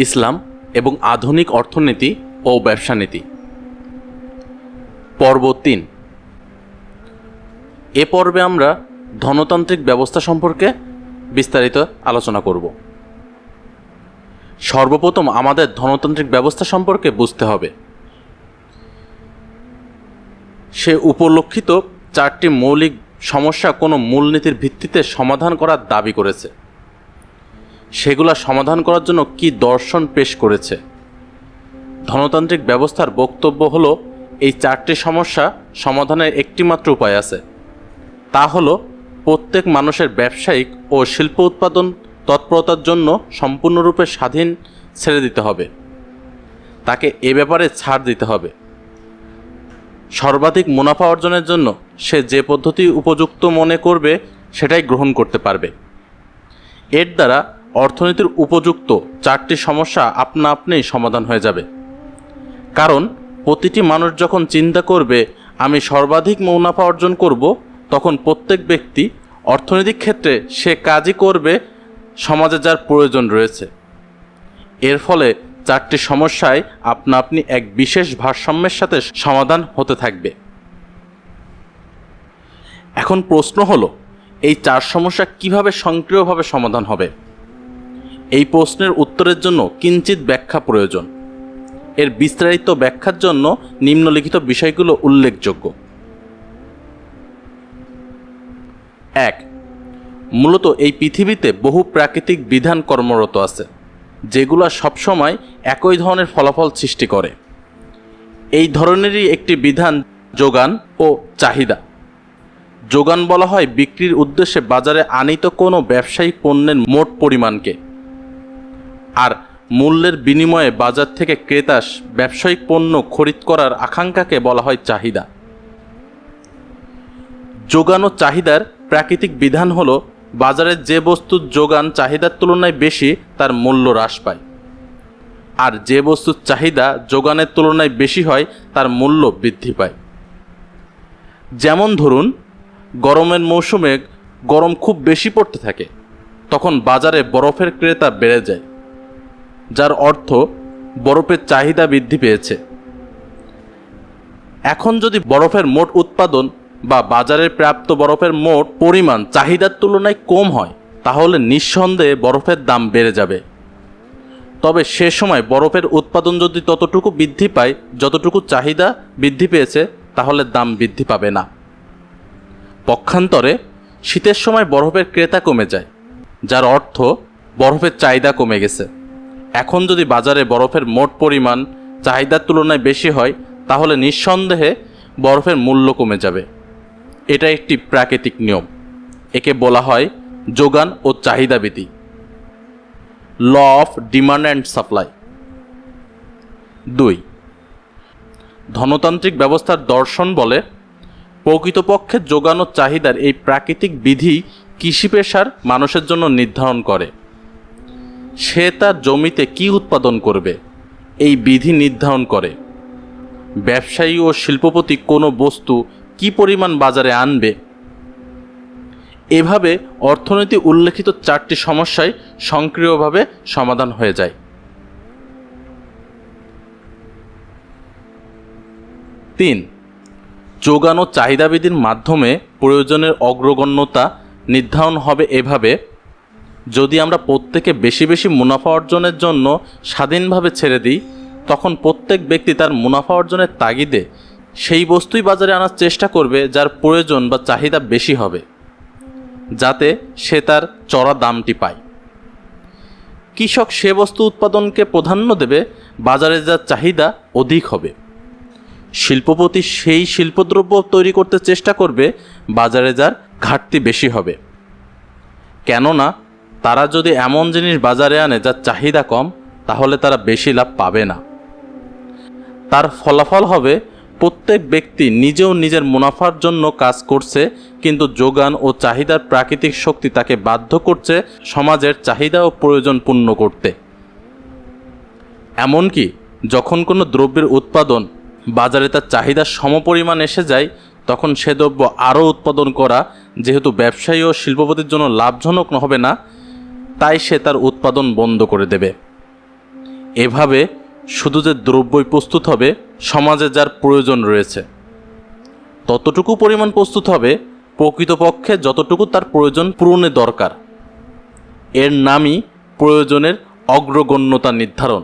ইসলাম এবং আধুনিক অর্থনীতি ও ব্যবসা নীতি। পর্ব ৩। এ পর্বে আমরা ধনতান্ত্রিক ব্যবস্থা সম্পর্কে বিস্তারিত আলোচনা করব। সর্বপ্রথম আমাদের ধনতান্ত্রিক ব্যবস্থা সম্পর্কে বুঝতে হবে। সে উপলক্ষিত 4টি মৌলিক সমস্যা কোনো মূলনীতির ভিত্তিতে সমাধান করার দাবি করেছে। সেগুলা সমাধান করার জন্য কি দর্শন পেশ করেছে। ধনতান্ত্রিক ব্যবস্থার বক্তব্য হলো, এই 4টি সমস্যা সমাধানের একটিমাত্র উপায় আছে, তা হলো প্রত্যেক মানুষের ব্যবসায়িক ও শিল্প উৎপাদন তৎপরতার জন্য সম্পূর্ণরূপে স্বাধীন ছেড়ে দিতে হবে। তাকে এ ব্যাপারে ছাড় দিতে হবে। সর্বাধিক মুনাফা অর্জনের জন্য সে যে পদ্ধতি উপযুক্ত মনে করবে সেটাই গ্রহণ করতে পারবে। এর দ্বারা অর্থনীতির উপযুক্ত 4টি সমস্যা আপনা আপনিই সমাধান হয়ে যাবে। কারণ প্রতিটি মানুষ যখন চিন্তা করবে আমি সর্বাধিক মুনাফা অর্জন করব, তখন প্রত্যেক ব্যক্তি অর্থনৈতিক ক্ষেত্রে সে কাজই করবে সমাজে যার প্রয়োজন রয়েছে। এর ফলে 4টি সমস্যায় আপনা আপনি এক বিশেষ ভারসাম্যের সাথে সমাধান হতে থাকবে। এখন প্রশ্ন হলো, এই 4 সমস্যা কিভাবে স্বয়ংক্রিয়ভাবে সমাধান হবে? এই প্রশ্নের উত্তরের জন্য কিঞ্চিত ব্যাখ্যা প্রয়োজন। এর বিস্তারিত ব্যাখ্যার জন্য নিম্নলিখিত বিষয়গুলো উল্লেখযোগ্য। 1. মূলত এই পৃথিবীতে বহু প্রাকৃতিক বিধান কর্মরত আছে, যেগুলো সবসময় একই ধরনের ফলাফল সৃষ্টি করে। এই ধরনেরই একটি বিধান যোগান ও চাহিদা। যোগান বলা হয় বিক্রির উদ্দেশ্যে বাজারে আনিত কোনো ব্যবসায়িক পণ্যের মোট পরিমাণকে, আর মূল্যের বিনিময়ে বাজার থেকে ক্রেতা ব্যবসায়িক পণ্য খরিদ করার আকাঙ্ক্ষাকে বলা হয় চাহিদা। যোগান ও চাহিদার প্রাকৃতিক বিধান হলো, বাজারে যে বস্তুর যোগান চাহিদার তুলনায় বেশি তার মূল্য হ্রাস পায়, আর যে বস্তুর চাহিদা যোগানের তুলনায় বেশি হয় তার মূল্য বৃদ্ধি পায়। যেমন ধরুন, গরমের মৌসুমে গরম খুব বেশি পড়তে থাকে, তখন বাজারে বরফের ক্রেতা বেড়ে যায়, যার অর্থ বরফের চাহিদা বৃদ্ধি পেয়েছে। এখন যদি বরফের মোট উৎপাদন বা বাজারে প্রাপ্ত বরফের মোট পরিমাণ চাহিদার তুলনায় কম হয়, তাহলে নিঃসন্দেহে বরফের দাম বেড়ে যাবে। তবে সে সময় বরফের উৎপাদন যদি ততটুকু বৃদ্ধি পায় যতটুকু চাহিদা বৃদ্ধি পেয়েছে, তাহলে দাম বৃদ্ধি পাবে না। পক্ষান্তরে শীতের সময় বরফের ক্রেতা কমে যায়, যার অর্থ বরফের চাহিদা কমে গেছে। এখন যদি বাজারে বরফের মোট পরিমাণ চাহিদার তুলনায় বেশি হয়, তাহলে নিঃসন্দেহে বরফের মূল্য কমে যাবে। এটা একটি প্রাকৃতিক নিয়ম। একে বলা হয় যোগান ও চাহিদা বিধি, law of demand and supply. 2. ধনতান্ত্রিক ব্যবস্থার দর্শন বলে, প্রকৃতপক্ষে যোগান ও চাহিদার এই প্রাকৃতিক বিধি কৃষি পেশার মানুষের জন্য নির্ধারণ করে। সে তার জমিতে কি উৎপাদন করবে এই বিধি নির্ধারণ করে। ব্যবসায়ী ও শিল্পপতি কোনো বস্তু কি পরিমাণ বাজারে আনবে। এভাবে অর্থনীতি উল্লেখিত 4টি সমস্যায় স্বয়ংক্রিয়ভাবে সমাধান হয়ে যায়। 3. যোগান ও চাহিদা বিধির মাধ্যমে প্রয়োজনের অগ্রগণ্যতা নির্ধারণ হবে এভাবে, যদি আমরা প্রত্যেকে বেশি বেশি মুনাফা অর্জনের জন্য স্বাধীনভাবে ছেড়ে দিই, তখন প্রত্যেক ব্যক্তি তার মুনাফা অর্জনের তাগিদে সেই বস্তুই বাজারে আনার চেষ্টা করবে যার প্রয়োজন বা চাহিদা বেশি হবে, যাতে সে তার চড়া দামটি পায়। কৃষক সে বস্তু উৎপাদনকে প্রাধান্য দেবে বাজারে যার চাহিদা অধিক হবে। শিল্পপতি সেই শিল্পদ্রব্য তৈরি করতে চেষ্টা করবে বাজারে যার ঘাটতি বেশি হবে। কেননা তারা যদি এমন জিনিস বাজারে আনে যার চাহিদা কম, তাহলে তারা বেশি লাভ পাবে না। তার ফলাফল হবে প্রত্যেক ব্যক্তি নিজেও নিজের মুনাফার জন্য কাজ করছে, কিন্তু যোগান ও চাহিদার প্রাকৃতিক শক্তি তাকে বাধ্য করছে সমাজের চাহিদা ও প্রয়োজন পূর্ণ করতে। এমনকি যখন কোনো দ্রব্যের উৎপাদন বাজারে তার চাহিদার সমপরিমাণ এসে যায়, তখন সে দ্রব্য আরও উৎপাদন করা যেহেতু ব্যবসায়ী ও শিল্পপতির জন্য লাভজনক হবে না, তাই সে তার উৎপাদন বন্ধ করে দেবে। এভাবে শুধু যে দ্রব্যই প্রস্তুত হবে, সমাজে যার প্রয়োজন রয়েছে ততটুকু পরিমাণ প্রস্তুত হবে প্রকৃতপক্ষে যতটুকু তার প্রয়োজন পূরণে দরকার। এর নামই প্রয়োজনের অগ্রগণ্যতা নির্ধারণ।